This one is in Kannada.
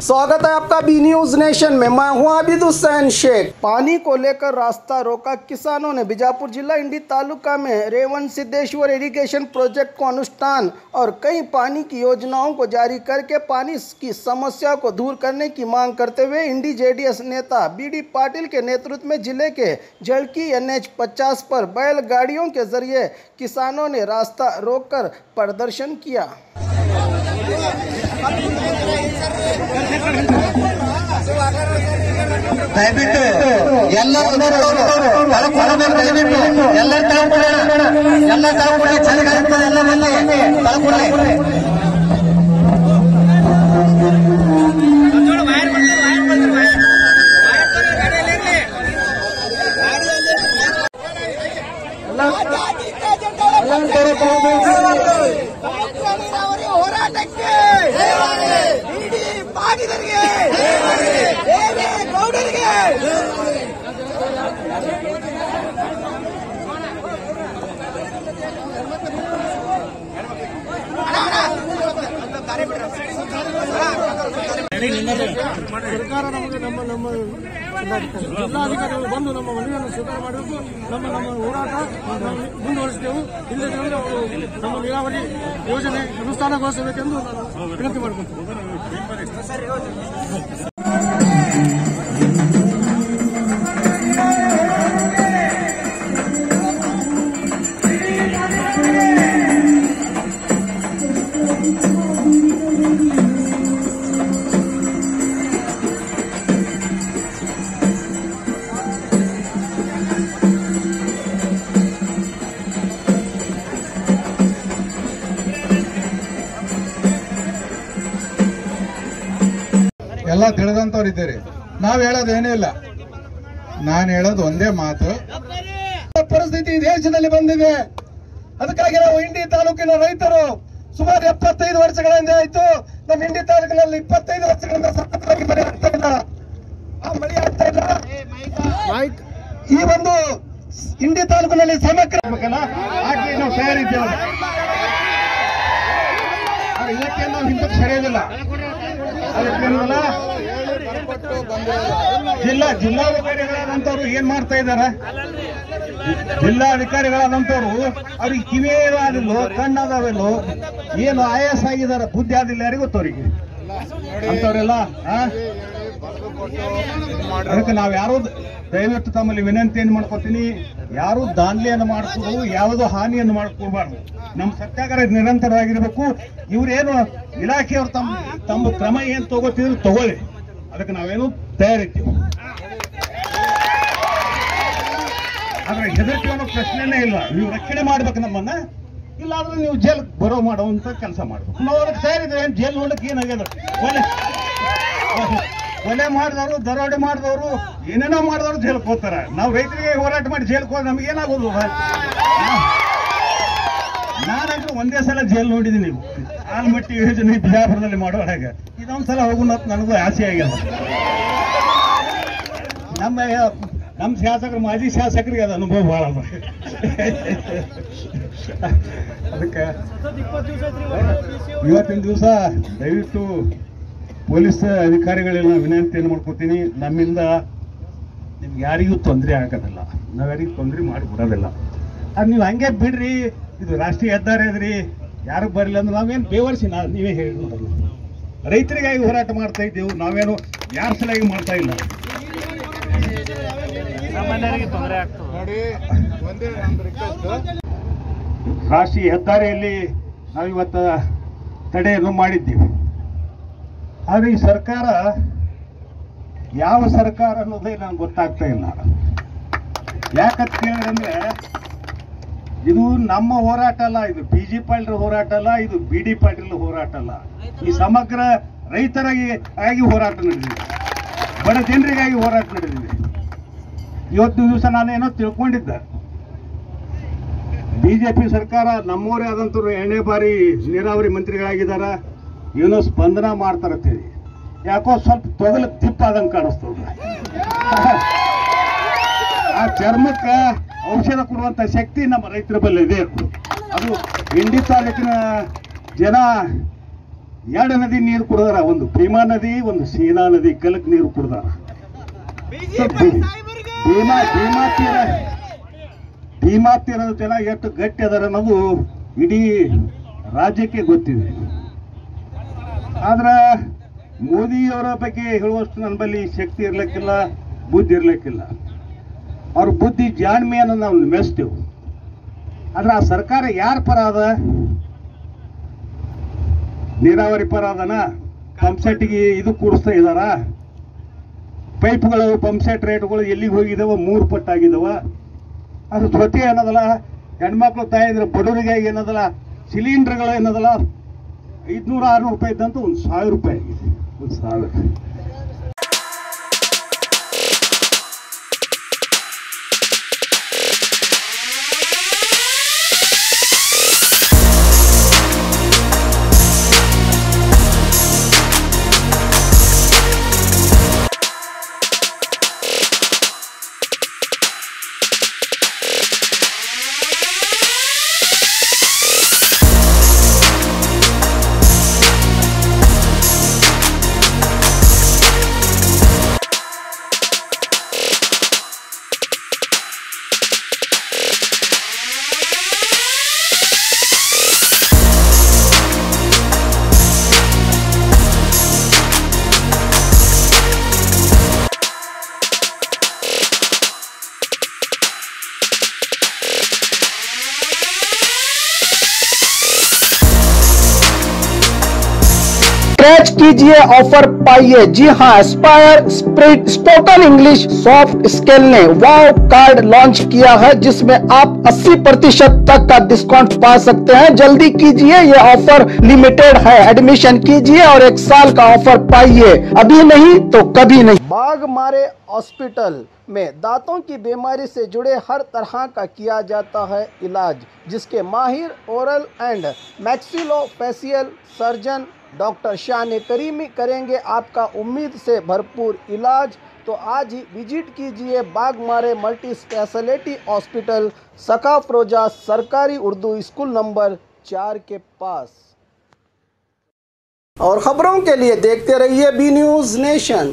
स्वागत है आपका बी न्यूज नेशन में। मैं हूं आबिद हुसैन शेख। पानी को लेकर रास्ता रोका किसानों ने। बीजापुर जिला इंडी तालुका में रेवण सिद्धेश्वर इरिगेशन प्रोजेक्ट को अनुष्ठान और कई पानी की योजनाओं को जारी करके पानी की समस्या को दूर करने की मांग करते हुए इंडी जेडीएस नेता बीडी पाटिल के नेतृत्व में जिले के जड़की NH 50 पर बैलगाड़ियों के जरिए किसानों ने रास्ता रोककर प्रदर्शन किया। ದಯವಿಟ್ಟು ಎಲ್ಲ ಚೆನ್ನಾಗಿರುತ್ತೆ ಎಲ್ಲ ತಳ್ಕೊಳ್ಳಿ ಹೋರಾಟಕ್ಕೆ ಪಾಟಿಲರಿಗೆ ಗೌಡರಿಗೆ ಸರ್ಕಾರ ನಮಗೆ ನಮ್ಮ ಜಿಲ್ಲಾಧಿಕಾರಿಗಳು ಬಂದು ನಮ್ಮ ಮನವಿಯನ್ನು ಸ್ವೀಕಾರ ಮಾಡಬೇಕು. ನಮ್ಮ ಹೋರಾಟ ಮುಂದುವರಿಸುತ್ತೇವೆ. ಇಲ್ಲದಿದ್ದರೆ ಅವರು ನಮ್ಮ ನೀರಾವರಿ ಯೋಜನೆ ಅನುಷ್ಠಾನಗೊಳಿಸಬೇಕೆಂದು ನಾನು ವಿನಂತಿ ಮಾಡಿಕೊಳ್ತೇನೆ. ಎಲ್ಲ ತಿಳಿದಂತವ್ರು ಇದ್ದೀರಿ. ನಾವ್ ಹೇಳೋದು ಏನೇ ಇಲ್ಲ. ನಾನು ಹೇಳೋದು ಒಂದೇ ಮಾತು, ಪರಿಸ್ಥಿತಿ ದೇಶದಲ್ಲಿ ಬಂದಿದೆ. ಅದಕ್ಕಾಗಿ ನಾವು ಇಂಡಿ ತಾಲೂಕಿನ ರೈತರು ಸುಮಾರು 75 ವರ್ಷಗಳಿಂದ ಆಯ್ತು. ನಮ್ಮ ಇಂಡಿ ತಾಲೂಕಿನಲ್ಲಿ 25 ವರ್ಷಗಳಿಂದ ಸತತವಾಗಿ ಮಳೆ ಆಗ್ತಾ ಇಲ್ಲ. ಆ ಮಳೆ ಆಗ್ತಾ ಇಲ್ಲ. ಈ ಒಂದು ಇಂಡಿ ತಾಲೂಕಿನಲ್ಲಿ ಸಮಗ್ರ ಹಾಕಿ ನಾವು ತಯಾರಿದ್ದೇವೆ. ಇದಕ್ಕೆ ನಾವು ಹಿಂದಕ್ಕೆ ಸರಿಯೋದಿಲ್ಲ. ಜಿಲ್ಲಾಧಿಕಾರಿಗಳಾದಂತವ್ರು ಏನ್ ಮಾಡ್ತಾ ಇದಾರೆ? ಜಿಲ್ಲಾಧಿಕಾರಿಗಳಾದಂತವ್ರು ಅವ್ರಿಗೆ ಕಿವಿ ಆದಿಲ್ಲೋ ಕಣ್ಣಾದವಿಲ್ಲೋ ಏನು ಆಯಾಸ ಆಗಿದಾರ, ಬುದ್ಧಿ ಆದಿಲ್ಲ, ಯಾರಿಗೂ ಗೊತ್ತವ್ರಿಗೆ ಅಂತವ್ರೆಲ್ಲ. ಅದಕ್ಕೆ ನಾವ್ ಯಾರು ದಯವಿಟ್ಟು ತಮ್ಮಲ್ಲಿ ವಿನಂತಿಯನ್ನು ಮಾಡ್ಕೊತೀನಿ, ಯಾರು ದಾನ್ಲಿಯನ್ನು ಮಾಡ್ಕೊಡು, ಯಾವುದೋ ಹಾನಿಯನ್ನು ಮಾಡ್ಕೊಳ್ಬಾರ್ದು. ನಮ್ಮ ಸತ್ಯಾಗ್ರಹ ನಿರಂತರವಾಗಿರ್ಬೇಕು. ಇವ್ರೇನು ಇಲಾಖೆಯವರು ತಮ್ಮ ಕ್ರಮ ಏನ್ ತಗೋತಿದ್ರು ತಗೊಳ್ಳಿ, ಅದಕ್ಕೆ ನಾವೇನು ತಯಾರಿದ್ದೀವಿ. ಆದ್ರೆ ಹೆದರಿಕೆ ಅನ್ನೋ ಪ್ರಶ್ನೆನೇ ಇಲ್ಲ. ನೀವು ರಕ್ಷಣೆ ಮಾಡ್ಬೇಕು ನಮ್ಮನ್ನ, ಇಲ್ಲಾಂದ್ರೆ ನೀವು ಜೈಲ್ ಬರೋ ಮಾಡುವಂತ ಕೆಲಸ ಮಾಡ್ಬೇಕು. ನಾವು ಅದಕ್ಕೆ ತಯಾರಿದ್ದೇವೆ. ಏನ್ ಜೈಲ್ ನೋಡಕ್ಕೆ ಏನಾಗ್ಯದ? ಕೊಲೆ ಮಾಡಿದವರು, ದರೋಡೆ ಮಾಡಿದವರು, ಏನೇನೋ ಮಾಡಿದವರು ಜೈಲ್ಗೆ ಹೋಗ್ತಾರ. ನಾವು ರೈತರಿಗೆ ಹೋರಾಟ ಮಾಡಿ ಜೈಲ್ಗೆ ಹೋದ್ರೆ ನಮ್ಗೆ ಏನಾಗೋದು? ನಾನಂತೂ ಒಂದೇ ಸಲ ಜೈಲ್ ನೋಡಿದ್ದೀನಿ. ಆಲ್ಮಟ್ಟಿ ಯೋಜನೆ ಬಿಜಾಪುರದಲ್ಲಿ ಮಾಡೋವಾಗ ಇದೊಂದ್ಸಲ ಹೋಗೋಣ ಅಂತ ನನಗೂ ಆಸೆ ಆಗ್ಯದ. ನಮ್ಮ ಶಾಸಕರು, ಮಾಜಿ ಶಾಸಕರಿಗೆ ಅದು ಅನುಭವ ಬಹಳ ಅದ. ಅದಕ್ಕೆ ಇವತ್ತಿನ ದಿವಸ ದಯವಿಟ್ಟು ಪೊಲೀಸ್ ಅಧಿಕಾರಿಗಳೆಲ್ಲ ವಿನಂತಿಯನ್ನು ಮಾಡ್ಕೊತೀನಿ, ನಮ್ಮಿಂದ ನಿಮ್ಗೆ ಯಾರಿಗೂ ತೊಂದರೆ ಆಗೋದಿಲ್ಲ, ನಾವ್ಯಾರಿಗೂ ತೊಂದರೆ ಮಾಡಿಬಿಡೋದಿಲ್ಲ. ಅದು ನೀವು ಹಂಗೆ ಬಿಡ್ರಿ, ಇದು ರಾಷ್ಟ್ರೀಯ ಹೆದ್ದಾರಿ ಅದ್ರಿ, ಯಾರು ಬರಲಿಲ್ಲ ಅಂದ್ರೆ ನಾವೇನು ಬೇವರ್ಸಿ ನೀವೇ ಹೇಳಿದ್ರು. ರೈತರಿಗಾಗಿ ಹೋರಾಟ ಮಾಡ್ತಾ ಇದ್ದೇವೆ, ನಾವೇನು ಯಾರ ಸಲುವಾಗಿ ಮಾಡ್ತಾ ಇಲ್ಲ. ರಾಷ್ಟ್ರೀಯ ಹೆದ್ದಾರಿಯಲ್ಲಿ ನಾವಿವತ್ತು ತಡೆಯನ್ನು ಮಾಡಿದ್ದೀವಿ. ಆದರೆ ಈ ಸರ್ಕಾರ ಯಾವ ಸರ್ಕಾರ ಅನ್ನೋದೇ ನನಗೆ ಗೊತ್ತಾಗ್ತಾ ಇಲ್ಲ. ಯಾಕಂತ ಕೇಳಿದ್ರೆ ಇದು ನಮ್ಮ ಹೋರಾಟ ಅಲ್ಲ, ಇದು BG ಪಾಟೀಲ್ ಹೋರಾಟ ಅಲ್ಲ, ಇದು BD ಪಾಟೀಲ್ ಹೋರಾಟ ಅಲ್ಲ. ಈ ಸಮಗ್ರ ರೈತರಾಗಿ ಹೋರಾಟ ನಡೆದಿದೆ, ಬಡ ಜನರಿಗಾಗಿ ಹೋರಾಟ ನಡೆದಿದೆ. ಇವತ್ತಿನ ದಿವಸ ನಾನೇನೋ ತಿಳ್ಕೊಂಡಿದ್ದೆ, ಬಿಜೆಪಿ ಸರ್ಕಾರ ನಮ್ಮವರೇ ಆದಂತವ್ರು 2ನೇ ಬಾರಿ ನೀರಾವರಿ ಮಂತ್ರಿಗಳಾಗಿದ್ದಾರೆ, ಏನೋ ಸ್ಪಂದನ ಮಾಡ್ತಾರಂತೇಳಿ. ಯಾಕೋ ಸ್ವಲ್ಪ ತೊಗಲು ತಿಪ್ಪಾದಂಗೆ ಕಾಣಿಸ್ತದ. ಆ ಚರ್ಮಕ್ಕೆ ಔಷಧ ಕೊಡುವಂತ ಶಕ್ತಿ ನಮ್ಮ ರೈತರ ಬಳಿ ಇದೆ. ಅದು ಇಂಡಿ ತಾಲೂಕಿನ ಜನ ಎರಡು ನದಿ ನೀರು ಕುಡ್ದಾರ, ಒಂದು ಭೀಮಾ ನದಿ, ಒಂದು ಸೀನಾ ನದಿ ಕಲಕ್ ನೀರು ಕುಡ್ದಾರ. ಭೀಮಾ ತೀರದ ಜನ ಎಷ್ಟು ಗಟ್ಟಿ ಅದರ ಅನ್ನೋದು ಇಡೀ ರಾಜ್ಯಕ್ಕೆ ಗೊತ್ತಿದೆ. ಆದ್ರ ಮೋದಿಯವರ ಬಗ್ಗೆ ಹೇಳುವಷ್ಟು ನನ್ನ ಬಳಿ ಶಕ್ತಿ ಇರ್ಲಿಕ್ಕಿಲ್ಲ, ಬುದ್ಧಿ ಇರ್ಲಿಕ್ಕಿಲ್ಲ. ಅವ್ರ ಬುದ್ಧಿ ಜಾಣ್ಮೆಯನ್ನು ನಾವು ಮೆಚ್ತೇವೆ. ಆದ್ರೆ ಆ ಸರ್ಕಾರ ಯಾರ ಪರ ಅದ? ನೀರಾವರಿ ಪರ ಅದನ? ಪಂಪ್ಸೆಟ್ಗೆ ಇದು ಕೂಡಿಸ್ತಾ ಇದಾರ? ಪೈಪ್ಗಳು ಪಂಪ್ಸೆಟ್ ರೇಟ್ಗಳು ಎಲ್ಲಿಗೆ ಹೋಗಿದಾವ? 3 ಪಟ್ಟು ಆಗಿದಾವ. ಅದ್ರ ಜೊತೆ ಏನದಲ್ಲ, ಹೆಣ್ಮಕ್ಳು ತಾಯಿದ್ರೆ ಬಡವರಿಗೆ ಏನದಲ್ಲ, ಸಿಲಿಂಡರ್ಗಳು ಏನದಲ್ಲ 500-600 ರೂಪಾಯಿ ಇದ್ದಂತ 1,000 ರೂಪಾಯಿ ಆಗಿದೆ. 1,000. स्क्रैच कीजिए, ऑफर पाइए। जी हाँ, Aspire spirit spoken English soft skill ने वाव कार्ड लॉन्च किया है, जिसमें आप 80% तक का डिस्काउंट पा सकते हैं। जल्दी कीजिए, ये ऑफर लिमिटेड है। एडमिशन कीजिए और 1 साल का ऑफर पाइए, अभी नहीं तो कभी नहीं। बाघमारे हॉस्पिटल में दांतों की बीमारी से जुड़े हर तरह का किया जाता है इलाज, जिसके माहिर oral and maxillofacial surgeon doctor शान करीमी करेंगे आपका उम्मीद से भरपूर इलाज। तो आज ही विजिट कीजिए बाघमारे मल्टी स्पेशलिटी हॉस्पिटल, सकाफरोजा सरकारी उर्दू स्कूल नंबर 4 के पास। और खबरों के लिए देखते रहिए बी न्यूज़ नेशन।